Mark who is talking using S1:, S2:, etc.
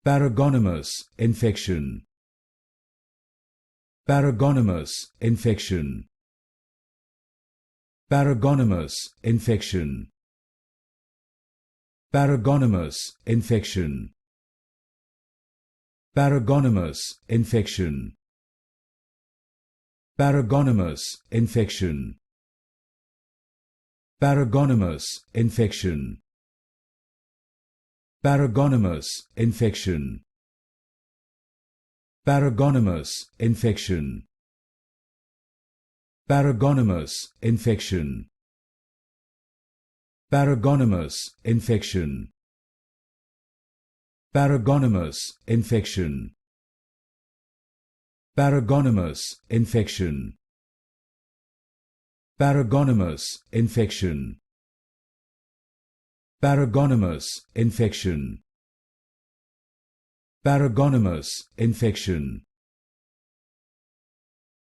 S1: Paragonimus infection. Paragonimus infection. Paragonimus infection. Paragonimus infection. Paragonimus infection. Paragonimus infection. Paragonimus infection. Paragonimus infection. Paragonimus infection. Paragonimus infection. Paragonimus infection. Paragonimus infection. Paragonimus infection. Paragonimus infection. Paragonimus infection. Paragonimus infection.